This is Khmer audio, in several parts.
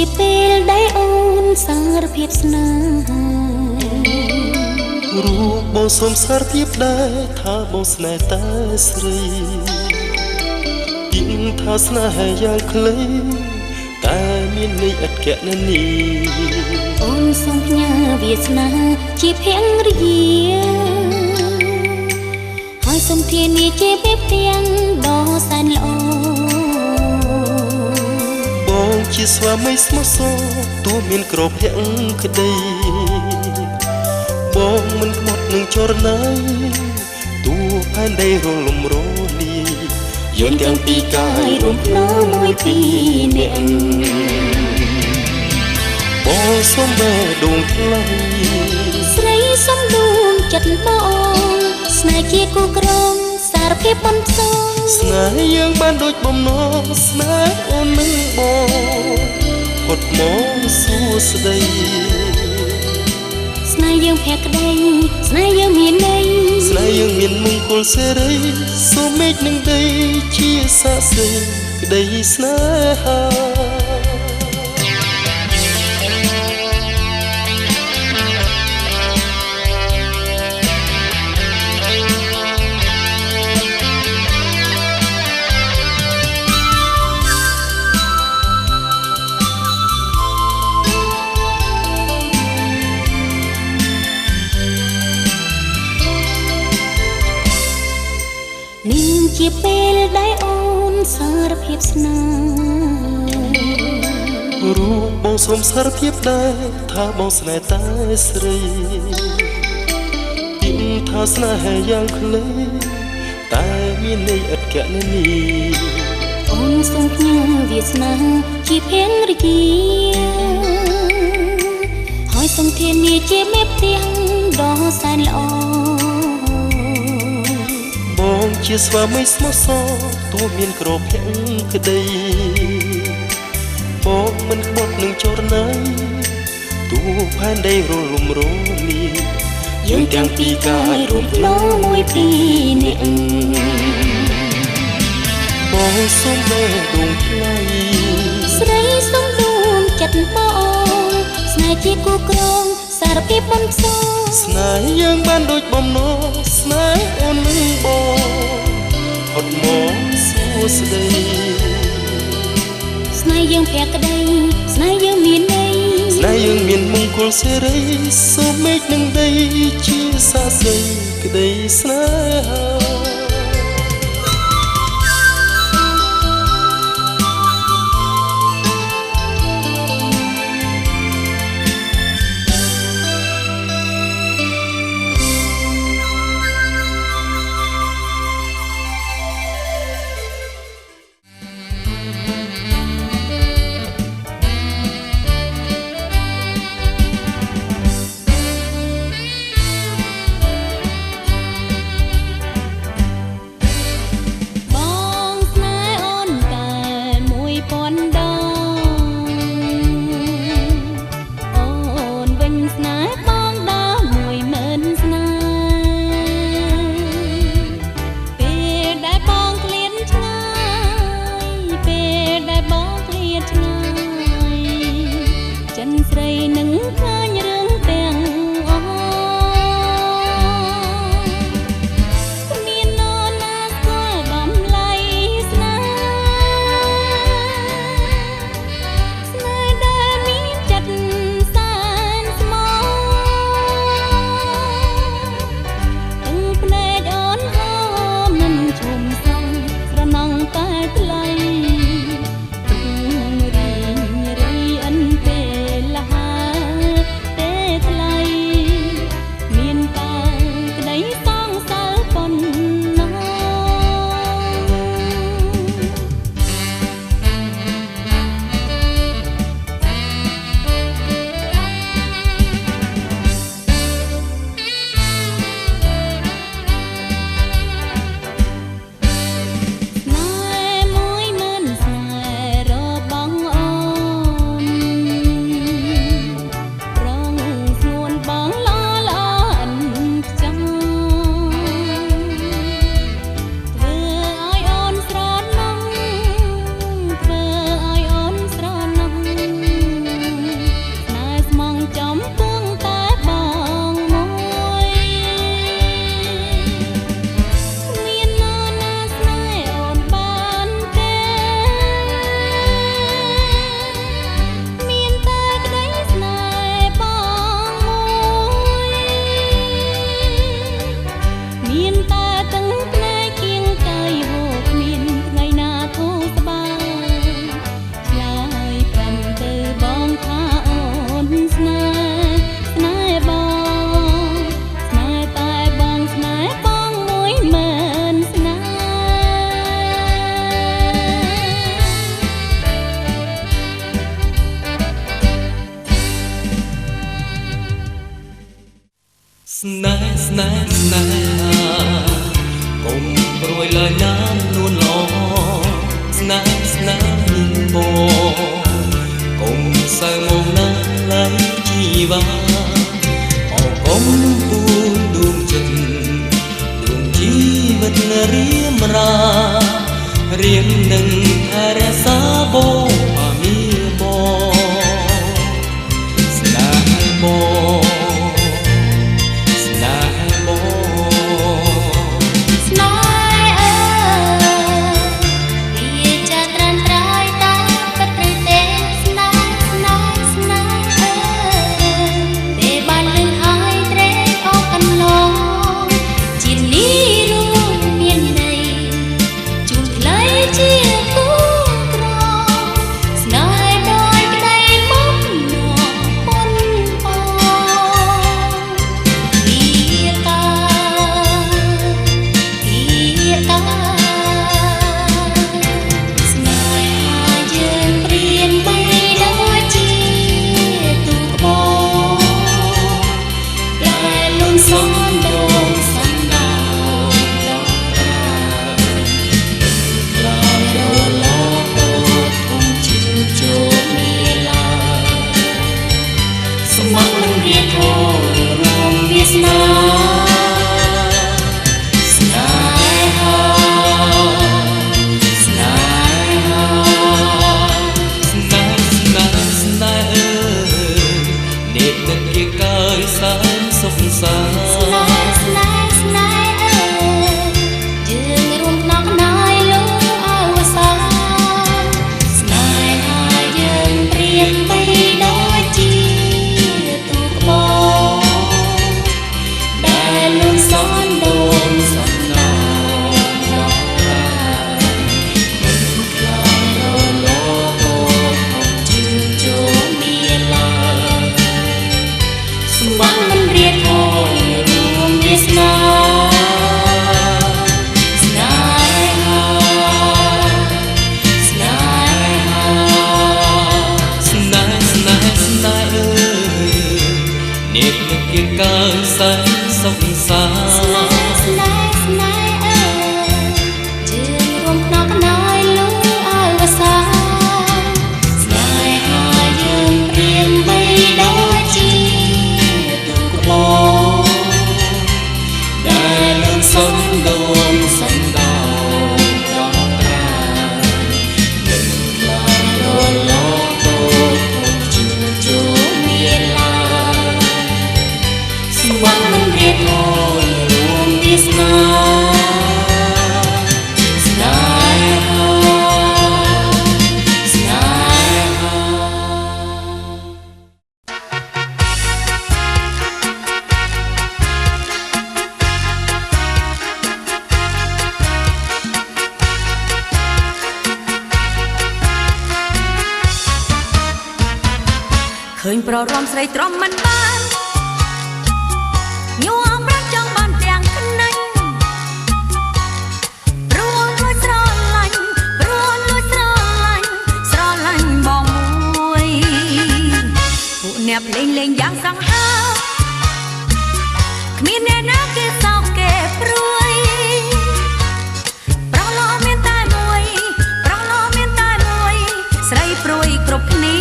ជាពេលដែលអូនសារភាពស្នេហារូបបងសូមសារភាពដែរថាបងស្នេហ៍តែស្រីពីថាស្នេហាយ៉ាងខ្លីតែមានន័យឥតគណនីអូនសូមផ្ញើវាសនាជាភរិយាហើយសូមធានាជាពេលទាំងដ៏សែនល្អបងជាស្វាមីស្មោះសរទោះមានក្រភៈក្តីបងមិនក្បត់នឹងចរណៃទោះផែនដីរលំរលាយយើងទាំងពីរកាយរួមភ្នោមួយពីរនាក់បងសូមបែដួងថ្លៃស្រីសូមដួងចិត្តបងស្នេហ៍ជាគូក្រងសារភាពបំផ្សងស្នេហ៍យើងបានដូចបំណងស្នេហ៍អូននឹងបងហត់មកសួស្តីស្នេហ៍យើងភក្តីស្នេហ៍យើងមានន័យស្នេហ៍យើងមានមង្គលសេរីសូមមេឃនឹងដីជាសាក្សីក្តីស្នេហានេះជាពេលដែលអូនសារភាពស្នេហ៍រូបបងសូមសារភាពដែរថាបងស្នេហ៍តែស្រីពីថាស្នេហាយ៉ាងខ្លីតែមានន័យឥតគណនីអូនសូមផ្ញើវាសនាជាភរិយាហើយសូមធានាជាមេផ្ទាំងដ៏សែនល្អបងជាស្វាមីស្មោះសរទោះមានក្រភៈក្តីបងមិនក្បត់នឹងចរណៃទោះផែនដីរលំរលាយយើងទាំងពីរកាយរួមភ្នោមួយពីរនាក់បងសូមបែដួងថ្លៃស្រីសូមដួងចិត្តបងស្នេហ៍ជាគូក្រងសារភាពបំផ្សងស្នេហ៍យើងបានដូចបំណងស្នេហ៍អូននឹងបងហត់មកសួស្តីស្នេហ៍យើងភក្តីស្នេហ៍យើងមានន័យស្នេហ៍យើងមានមង្គលសេរីសូមមេឃនឹងដីជាសាក្សីក្តីស្នេហា ស្នេហ៍ស្នេហាកុំព្រួយលើណាននួនឡស្នេហ៍ស្នេហ៍ញឹមបងកុំសើមកណាឡើយជីវ៉ាអរគុំពូដួងចិត្តដួងជីវិតរៀមរារៀមនឹងថែរក្សាបងអាមីបងស្នេហ៍បងស្នេហ៍បងស្នេហ៍វាចាត្រាំត្រៃតាពិតឬទេស្នេហ៍ស្នេហ៍ស្នេហ៍ពេលបានលឺហើយត្រេកអរកន្លងជានេះរួមមានន័យជួនខ្លីជាគូក្រស្នេហ៍ដោយក្តីមុខនាំប៉ុនប៉វាកាស្នេហាយើងព្រៀនបីដូចជាទូក្បោដែលលំសំដងសំដៅដល់ក្រៅរលកគង់ជឿចូលមានឡើយស្មោះនឹងរៀបរួមវាសនាស្នេហាស្នេហាស្នេហ៍ស្នេហ៍ស្នេហ៍នេះទឹកជាកាយសែនសុខសាស្នេហ៍ស្នេហ៍ស្នេហ៍យើងរួមខ្នងខ្នាយលុះអវសានស្នេហាយើងព្រៀនបីដូចជាទូក្បោដែលលំសនដូនសំដៅដល់ក្រៅរលកជឿចូលមានឡើយស្មោះមិនរៀបរួមវាសនាស្នេហាស្នេហាស្នេហ៍ស្នេហ៍ស្នេហ៍នេះទឹកជាកាយសែនសុខសា ស្នេហ៍ស្នេហ៍ស្នេហ៍យើងរួមខ្នងខ្នាយលុះអវសានស្នេហាយើងព្រៀនបីដូចជាទូក្បោដែលលំសំដូនសំដៅដល់ក្រៅនឹងខ្លាយរលកគង់ជឿចូលមានឡើយស្មោះមិនរៀបរួមវាសនាស្នេហាស្នេហា ឃើញប្ររំស្រីទ្រាំមិនបានញោមប្រាក់ចង់បានទាំងខ្នាញ់ព្រោះលួចស្រឡាញ់ព្រោះលួចស្រឡាញ់ស្រឡាញ់បងមួយពួកអ្នកលេងលេងយ៉ាងសង្ហាគ្មានអ្នកណាគេសោកគេព្រួយប្រោះលោមានតែមួយប្រោះលោមានតែមួយស្រីព្រួយគ្រប់គ្នា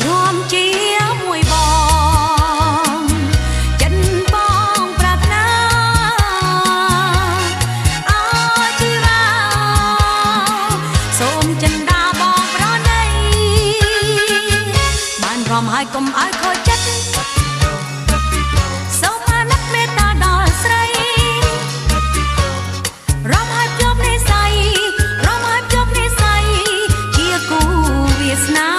រួមជាមួយបងចិនបងប្រាថ្នាអើជីវ៉ាសូមចិនដាបងប្រណីបានព្រមហើយកុំឲ្យខូចចិត្តសូមអាណិតមេត្តាដល់ស្រីរំហើយភ្ជាប់និស្ស័យរំហើយភ្ជាប់និស្ស័យជាគូវាសនា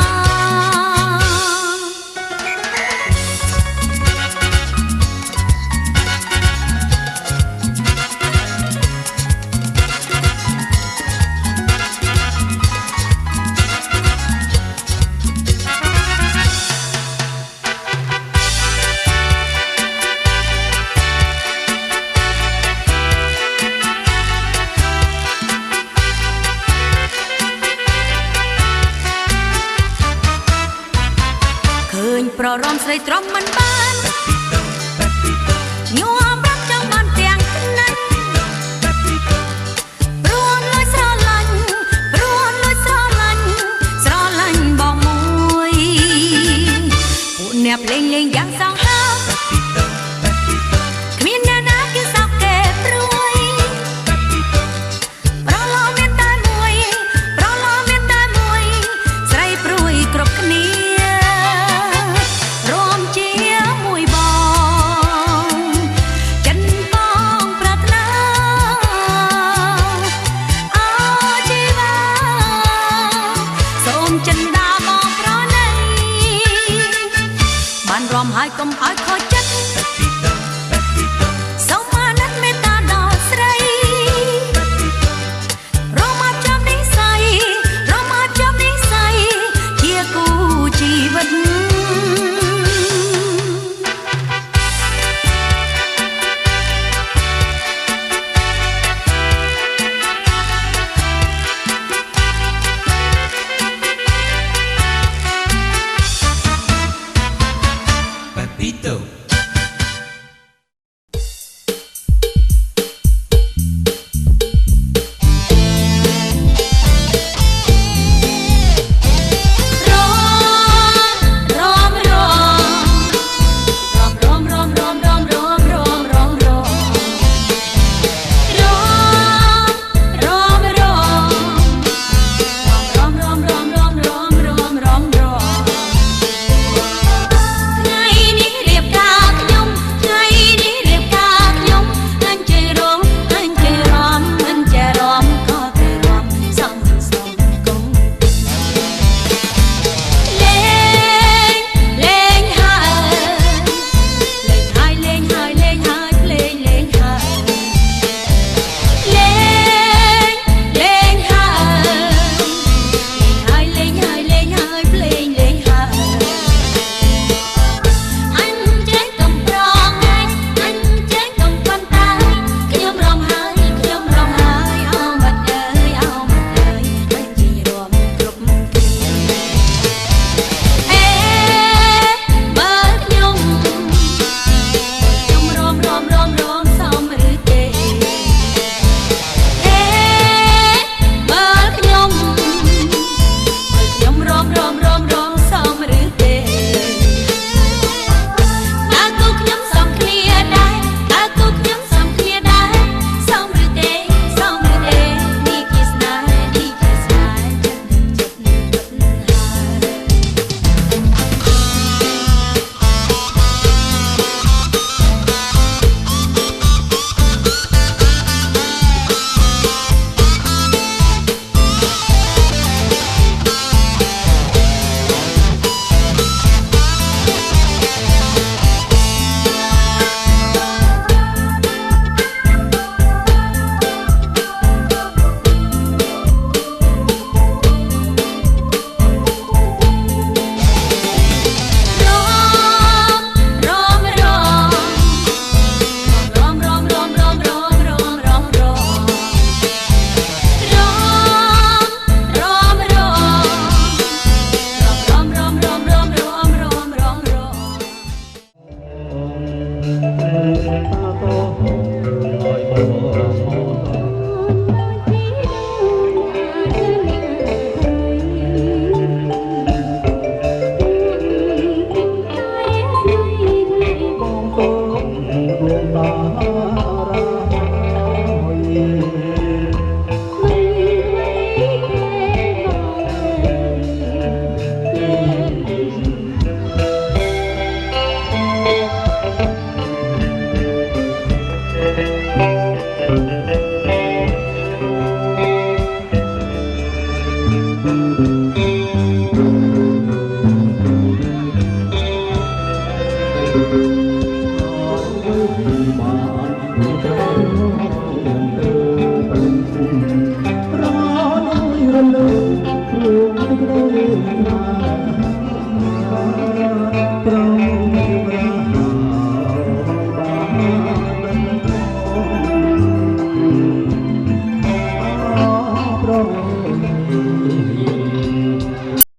ប្ររំស្រីទ្រាំមិនបាន កំហើយ